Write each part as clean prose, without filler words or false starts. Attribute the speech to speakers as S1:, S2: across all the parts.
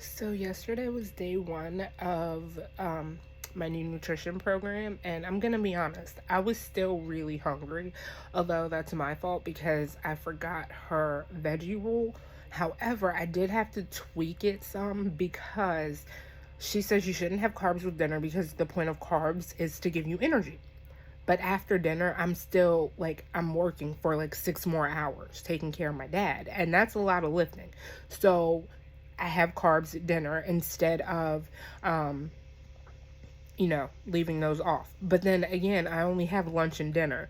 S1: So yesterday was day one of my new nutrition program, and I'm gonna be honest, I was still really hungry, although that's my fault because I forgot her veggie rule. However, I did have to tweak it some because she says you shouldn't have carbs with dinner because the point of carbs is to give you energy. But after dinner, I'm still like, I'm working for like 6 more hours taking care of my dad, and that's a lot of lifting. So I have carbs at dinner instead of, leaving those off. But then again, I only have lunch and dinner.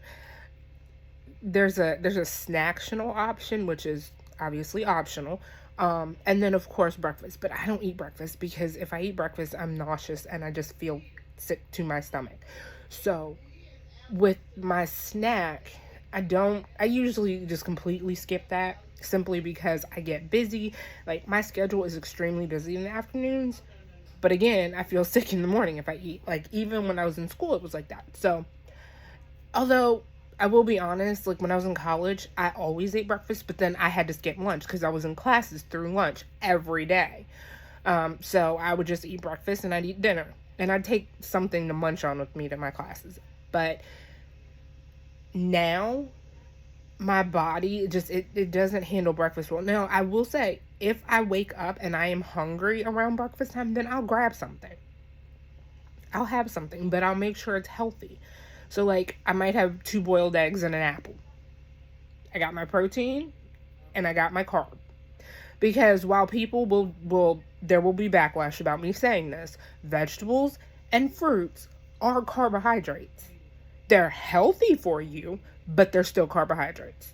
S1: There's a snacktional option, which is obviously optional. And then of course breakfast. But I don't eat breakfast because if I eat breakfast, I'm nauseous and I just feel sick to my stomach. So with my snack, I usually just completely skip that simply because I get busy. Like my schedule is extremely busy in the afternoons. But again, I feel sick in the morning if I eat. Like even when I was in school, it was like that. So, although I will be honest, like when I was in college, I always ate breakfast, but then I had to skip lunch because I was in classes through lunch every day. So I would just eat breakfast and I'd eat dinner. And I'd take something to munch on with me to my classes. But now my body it doesn't handle breakfast well. Now I will say if I wake up and I am hungry around breakfast time, then I'll grab something. I'll have something, but I'll make sure it's healthy. So like I might have 2 boiled eggs and an apple. I got my protein and I got my carb. Because while people will there will be backlash about me saying this, vegetables and fruits are carbohydrates. They're healthy for you, but they're still carbohydrates.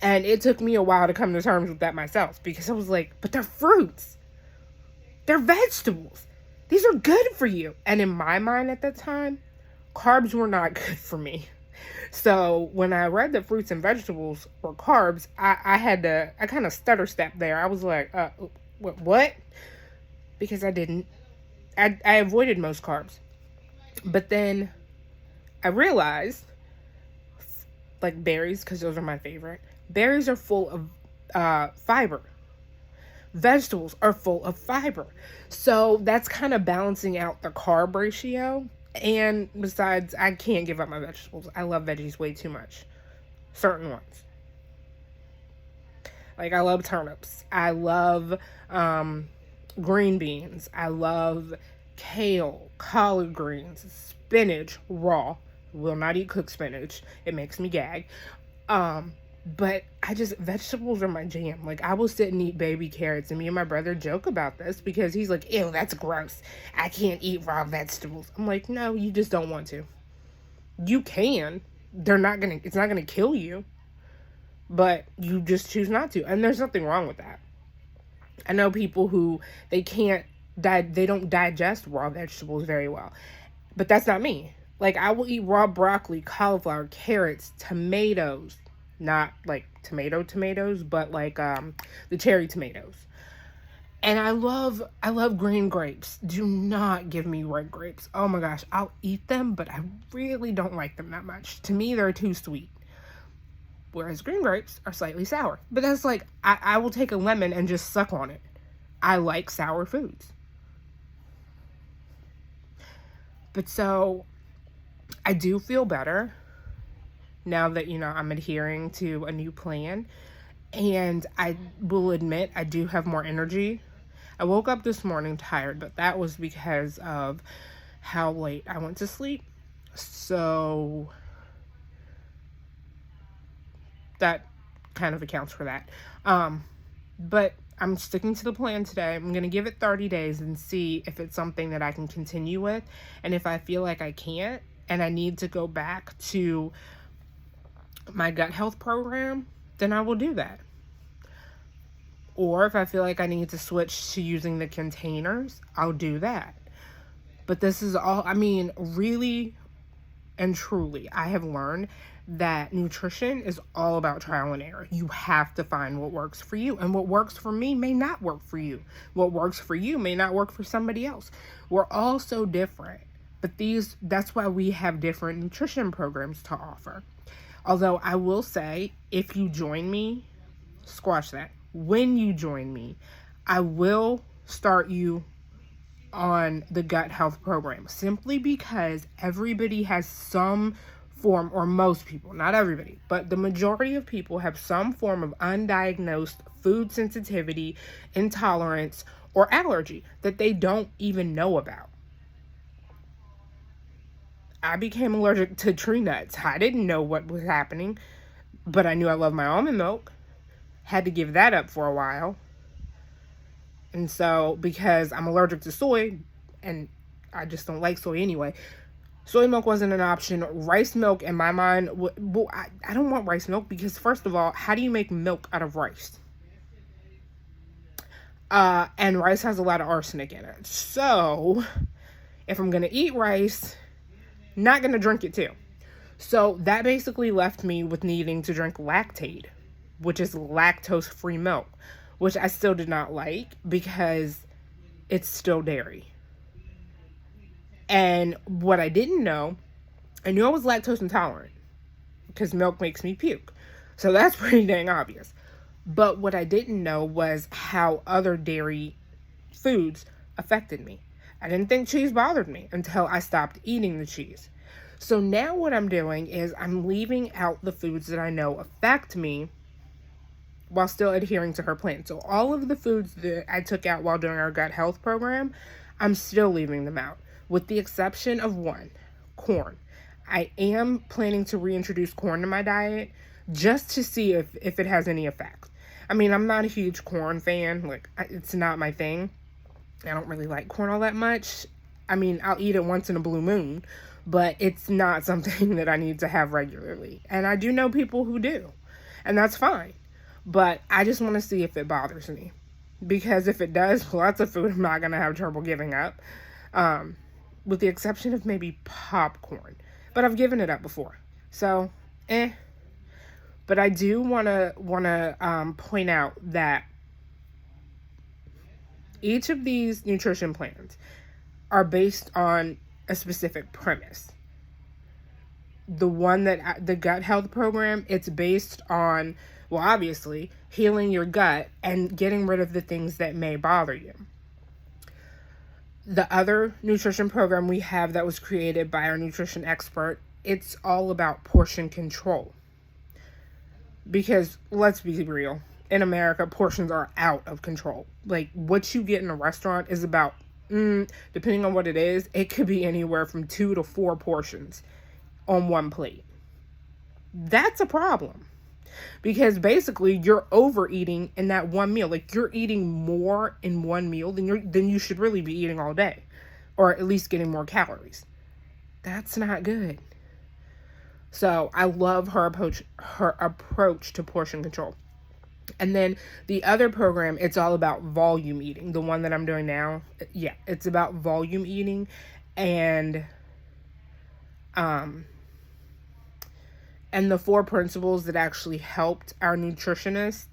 S1: And it took me a while to come to terms with that myself because I was like, but they're fruits. They're vegetables. These are good for you. And in my mind at the time, carbs were not good for me. So when I read that fruits and vegetables were carbs, I kind of stutter stepped there. I was like, what? Because I avoided most carbs. But then I realized, like berries, because those are my favorite, berries are full of fiber. Vegetables are full of fiber. So that's kind of balancing out the carb ratio. And besides, I can't give up my vegetables. I love veggies way too much. Certain ones. Like I love turnips. I love green beans. I love kale, collard greens, spinach raw. Will not eat cooked spinach. It makes me gag. But vegetables are my jam. Like I will sit and eat baby carrots, and me and my brother joke about this because he's like, ew, that's gross. I can't eat raw vegetables. I'm like, no, you just don't want to. You can. It's not gonna kill you. But you just choose not to. And there's nothing wrong with that. I know people who they don't digest raw vegetables very well. But that's not me. Like I will eat raw broccoli, cauliflower, carrots, tomatoes, not like tomatoes, but like the cherry tomatoes. And I love green grapes. Do not give me red grapes. Oh my gosh, I'll eat them, but I really don't like them that much. To me, they're too sweet. Whereas green grapes are slightly sour. But that's like, I will take a lemon and just suck on it. I like sour foods. But so, I do feel better now that, I'm adhering to a new plan. And I will admit, I do have more energy. I woke up this morning tired, but that was because of how late I went to sleep. So that kind of accounts for that. But I'm sticking to the plan today. I'm going to give it 30 days and see if it's something that I can continue with. And if I feel like I can't and I need to go back to my gut health program, then I will do that. Or if I feel like I need to switch to using the containers, I'll do that. But this is all, really and truly, I have learned that nutrition is all about trial and error. You have to find what works for you. And what works for me may not work for you. What works for you may not work for somebody else. We're all so different. But that's why we have different nutrition programs to offer. Although I will say, if you join me, squash that. When you join me, I will start you on the gut health program simply because everybody has some form, or most people, not everybody, but the majority of people have some form of undiagnosed food sensitivity, intolerance, or allergy that they don't even know about. I became allergic to tree nuts. I didn't know what was happening, but I knew I loved my almond milk. Had to give that up for a while. And so, because I'm allergic to soy, and I just don't like soy anyway, soy milk wasn't an option. Rice milk, in my mind, I don't want rice milk because, first of all, how do you make milk out of rice? And rice has a lot of arsenic in it. So, if I'm going to eat rice, not going to drink it too. So, that basically left me with needing to drink Lactaid, which is lactose-free milk, which I still did not like because it's still dairy. And what I didn't know, I knew I was lactose intolerant because milk makes me puke. So that's pretty dang obvious. But what I didn't know was how other dairy foods affected me. I didn't think cheese bothered me until I stopped eating the cheese. So now what I'm doing is I'm leaving out the foods that I know affect me while still adhering to her plan. So all of the foods that I took out while doing our gut health program, I'm still leaving them out, with the exception of one, corn. I am planning to reintroduce corn to my diet just to see if it has any effect. I mean, I'm not a huge corn fan. Like, it's not my thing. I don't really like corn all that much. I mean, I'll eat it once in a blue moon, but it's not something that I need to have regularly. And I do know people who do, and that's fine. But I just want to see if it bothers me. Because if it does, well, that's a food I'm not going to have trouble giving up. With the exception of maybe popcorn. But I've given it up before. So, But I do want to point out that each of these nutrition plans are based on a specific premise. The one that the gut health program, it's based on, well, obviously, healing your gut and getting rid of the things that may bother you. The other nutrition program we have that was created by our nutrition expert, it's all about portion control. Because, let's be real, in America, portions are out of control. Like, what you get in a restaurant is about, depending on what it is, it could be anywhere from 2 to 4 portions on one plate. That's a problem. Because basically you're overeating in that one meal. Like, you're eating more in one meal than you should really be eating all day, or at least getting more calories. That's not good. So I love her approach to portion control. And then the other program, it's all about volume eating. The one that I'm doing now, yeah, it's about volume eating and the 4 principles that actually helped our nutritionist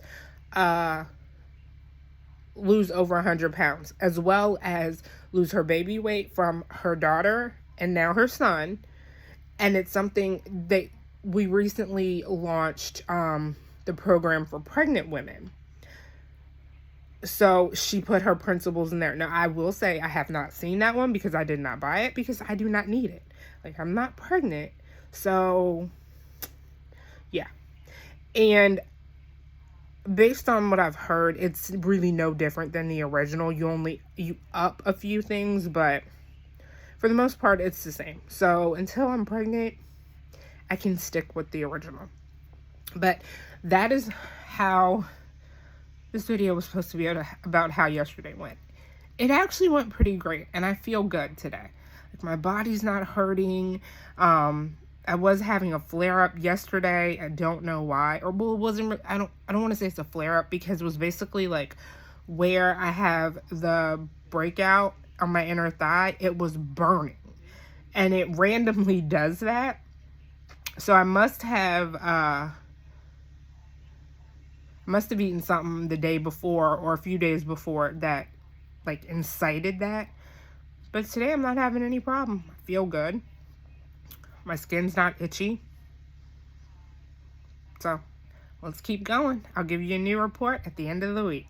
S1: lose over 100 pounds, as well as lose her baby weight from her daughter and now her son. And it's something that we recently launched the program for pregnant women. So she put her principles in there. Now, I will say I have not seen that one because I did not buy it because I do not need it. Like, I'm not pregnant. So, yeah. And based on what I've heard, it's really no different than the original. You up a few things, but for the most part, it's the same. So until I'm pregnant, I can stick with the original. But that is how this video was supposed to be about how yesterday went. It actually went pretty great, and I feel good today. Like, my body's not hurting. I was having a flare-up yesterday. I don't know why. Or, well, it wasn't, I don't want to say it's a flare-up because it was basically like where I have the breakout on my inner thigh, it was burning. And it randomly does that. So I must have eaten something the day before or a few days before that, like, incited that. But today I'm not having any problem. I feel good. My skin's not itchy. So let's keep going. I'll give you a new report at the end of the week.